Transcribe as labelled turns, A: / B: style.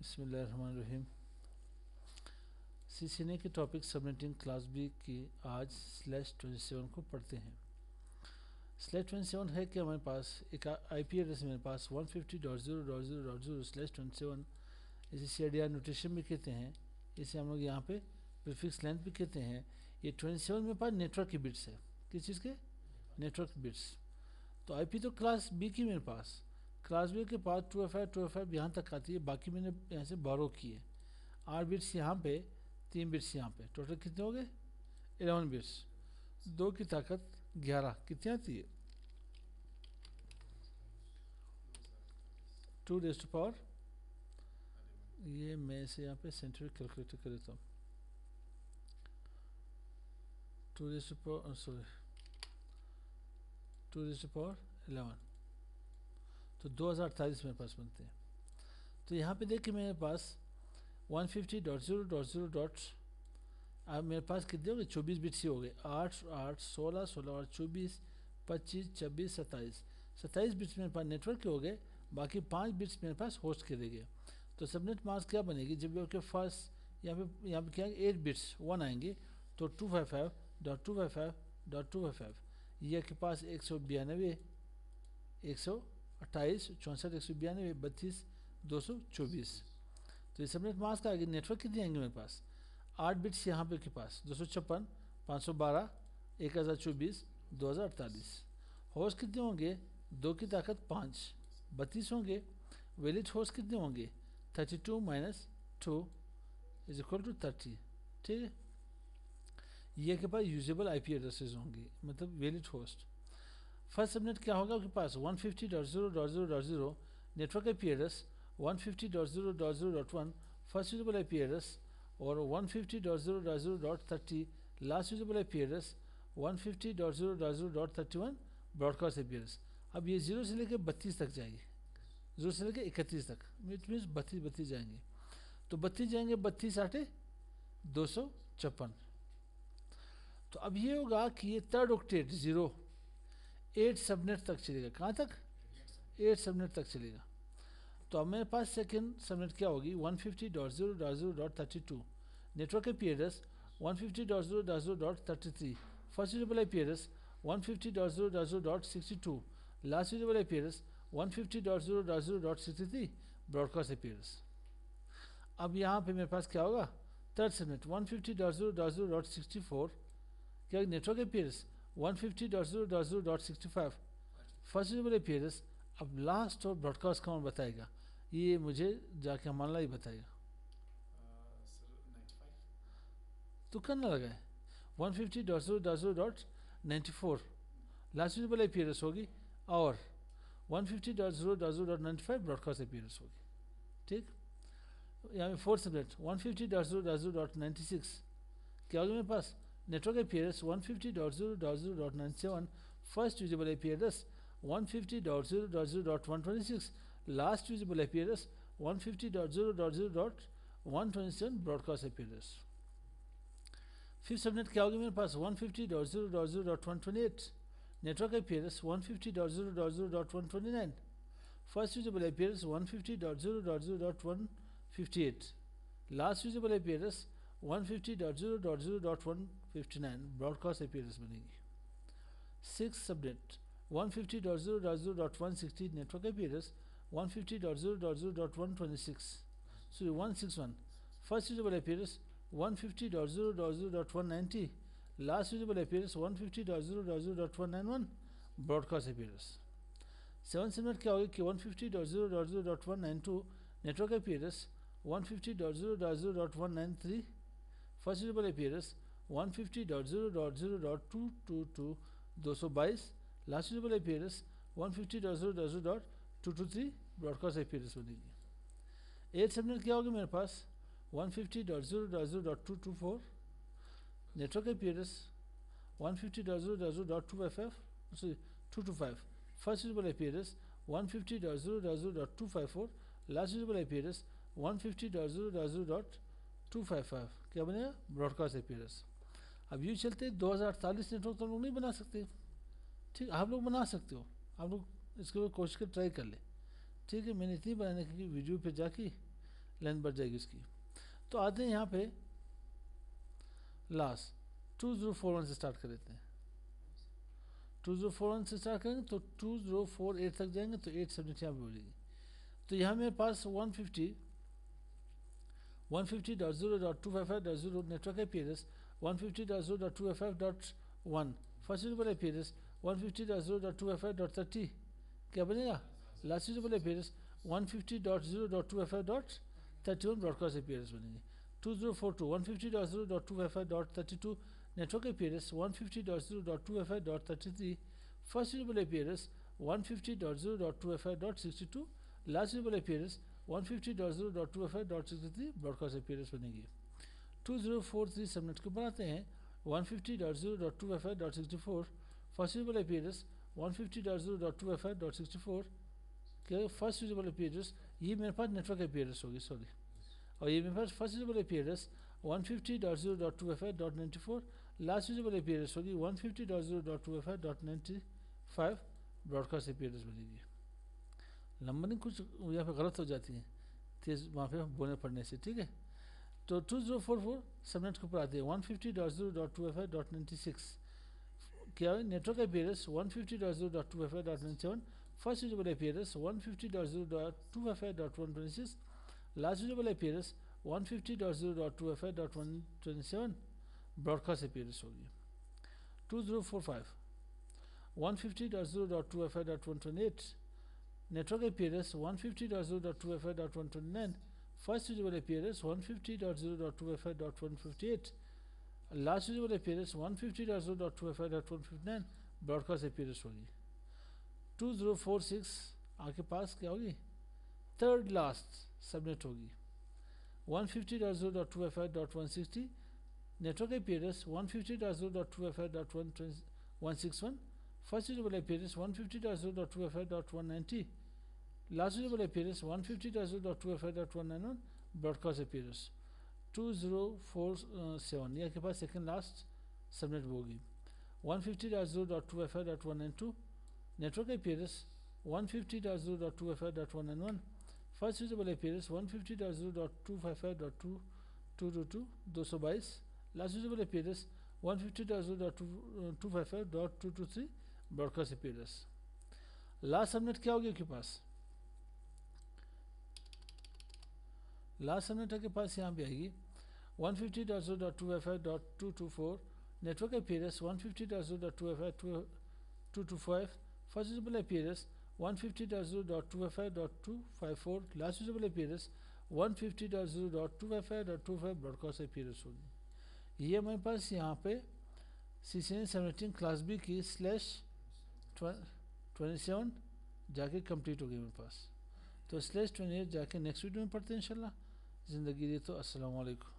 A: बिस्मिल्लाहिर्रहमानिर्रहीम। CCNA के topic subnetting class B की आज /27 को पढ़ते हैं। /27 है कि हमारे पास एक IP एड्रेस मेरे पास 150.0.0.0/27 इसे CDR नोटेशन भी कहते हैं। इसे हम लोग यहाँ पे प्रीफिक्स लेंथ भी कहते हैं। ये 27 मेरे पास नेटवर्क की बिट्स है। किस चीज़ के? Network bits. तो IP तो क्लास बी की मेरे पास, क्लास बी के पास 2FI यहाँ तक आती है। बाकी मैंने यहाँ से बोरो किए 8 बिट्स यहाँ पे, 3 बिट्स यहाँ पे, टोटल कितने हो गए? 11 बिट्स। 2 की ताकत 11 कितनी आती है? 2 रेज़ टू पावर, ये मैं इसे यहाँ पे सेंटिग्रेड कैलकुलेटर कर देता हूँ। 2 रेज़ टू पावर 11, तो 2048 मेरे पास बनते हैं। तो यहाँ पे देखिए मेरे पास 150.0.0. अब मेरे पास कितने हो गए? 24 बिट्स ही हो गए। 8 8 16 16 और 24 25 26 27 27 बिट्स मेरे पास नेटवर्क के हो गए। बाकी 5 बिट्स मेरे पास होस्ट के रह गए। तो सबनेट मास्क क्या बनेगी? जब आपके फर्स्ट यहाँ पे क्या 8 बिट्स 1 आएंगे तो 255.255.255 ये के पास 192 128 64 192 32 224। तो ये सबनेट मास्क आएगी। नेटवर्क कितने आएंगे मेरे पास? 8 बिट्स यहाँ पे के पास 256 512 1024 2048। होस्ट कितने होंगे? 2 की ताकत 5 32 होंगे। वैलिड होस्ट कितने होंगे? 32 - 2 = 30। ठीक है, ये के पास यूजेबल IP एड्रेसेस होंगे, मतलब वैलिड होस्ट। फर्स्ट सबनेट क्या होगा आपके पास? 150.0.0.0 network IP address, 150.0.0.1 first usable IP address, और 150.0.0.30 last usable IP address, 150.0.0.31 broadcast IP address. अब ये 0 से लेकर 32 तक जाएगी, 0 से लेकर 31 तक, इट मीन्स 32 जाएंगे। तो 32 जाएंगे, 32 8 256। तो अब ये होगा कि ये थर्ड ऑक्टेट 0 8 सबनेट तक चलेगा। कहाँ तक? 8 सबनेट तक चलेगा। तो अब मेरे पास सेकेंड सबनेट क्या होगी? 150.0.0.32 network IP address, 150.0.0.33 first usable IP address, 150.0.0.62 last usable IP address, 150.0.0.63 broadcast IP address. अब यहाँ पे मेरे पास क्या होगा? थर्ड सबनेट 150.0.0.64 क्या network IP address, 150.0.0.65 first usable IP address. अब लास्ट और ब्रॉडकास्ट कौन बताएगा? ये मुझे जाके हमारा ही बताएगा। तो करना लगा है 150.0.0.94 लास्ट यूजेबल IP एड्रेस होगी, और 150.0.0.95 ब्रॉडकास्ट IP एड्रेस होगी। ठीक, यहाँ पे फोर्थ सबनेट 150.0.0.96 क्या होगा मेरे पास? Network IP address, 150.0.0.97 first usable IP address, 150.0.0.126 last usable IP address, 150.0.0.127 broadcast IP address. Fifth subnet क्या होगी मेरे पास? 150.0.0.128 network IP address, 150.0.0.129 first usable IP address, 150.0.0.158 last usable IP address, 150.0.0.159 broadcast IP address बनेगी। Six subnet 150.0.0.160 network IP address, 150.0.0.126 sorry 161 first usable IP address, 150.0.0.190 last usable IP address, 150.0.0.191 broadcast IP address. Seven subnet क्या होगी कि 150.0.0.192 network IP address, 150.0.0.193 first usable IP address, 150.0.0.222 222 last usable IP address, 150.0.0.223 broadcast IP address बनेगी। Eight subnet क्या होगी मेरे पास? 150.0.0.224 network IP address, 150.0.0.255 sorry 225 first usable IP address, 150.0.0.254 last usable IP address, 150.0.0.255 क्या बनेगा? Broadcast IP address. अब यूँ चलते 2048 network तो लोग नहीं बना सकते। ठीक, आप लोग बना सकते हो, आप लोग इसके ऊपर कोशिश कर ट्राई कर ले। ठीक है, मैंने इतनी बनाने की वीडियो पे जाके लेंथ बढ़ जाएगी उसकी। तो आते हैं यहाँ पे लास्ट 2041 से स्टार्ट कर देते हैं। 2041 से स्टार्ट करेंगे तो 2048 तक जाएंगे तो 8 सबनेट यहाँ पे बोलेगी। तो यहाँ मेरे पास 150.0.255.0 network IP address 150.0.255.1 first usable IP address 150.0.255.30 क्या बनेगा last usable IP address 150.0.255.31 broadcast IP address बनेंगे। 2042 150.0.255.32 network IP address 150.0.255.33 first usable IP address 150.0.255.62 last usable IP address 150.0.255.63 broadcast IP address बनेगी। 2043 सबनेट को बनाते हैं 150.0.255.64 फर्स्ट यूजरेबल IP एड्रेस 150.0.255.64 के first usable IP address ये मेरे पास नेटवर्क IP एड्रेस होगी सॉरी, और ये मेरे पास first usable IP address 150.0.255.94 last usable IP address होगी 150.0.255.95 ब्रॉडकास्ट IP एड्रेस बनेगी। नंबरिंग कुछ यहाँ पे गलत हो जाती है तेज वहाँ पे बोलने पड़ने से, ठीक है। तो 2044 सबनेट के ऊपर आती है 150.0.255.96 क्या है network IP address 150.0.255.97 first usable IP address 150.0.255.126 last usable IP address 150.0.255.127 broadcast IP address होगी। 2045 150.0.255.128 network IP address 150.0.255.129 first usable IP address 150.0.255.158 last usable IP address 150.0.255.159 broadcast IP address होगी। 2046 आपके पास क्या होगी थर्ड लास्ट सबनेट होगी 150.0.255.160 network IP address 150.0.255.161 first usable IP address 150.0.255.190 last usable IP address 150.0.255.191 broadcast IP address. 2047 ये आपके पास second last subnet होगी 150.0.255.192 network IP address 150.0.255.191 first usable IP address 150.0.255.222 222 last usable IP address 150.0.255.223 broadcast IP address. Last subnet क्या होगी आपके पास last subnet आपके पास यहाँ पे आएगी 150.0.255.224 network IP address 150.0.255.225 first usable IP address 150.0.255.254 last usable IP address 150.0.255.25 broadcast IP address होगी। ये हमारे पास यहाँ पे CCNA सबनेटिंग क्लास B की /27 जाके कंप्लीट हो गई मेरे पास। तो /28 जाके नेक्स्ट वीडियो में पढ़ते हैं इंशाल्लाह। ज़िंदगी दी तो अस्सलाम वालेकुम।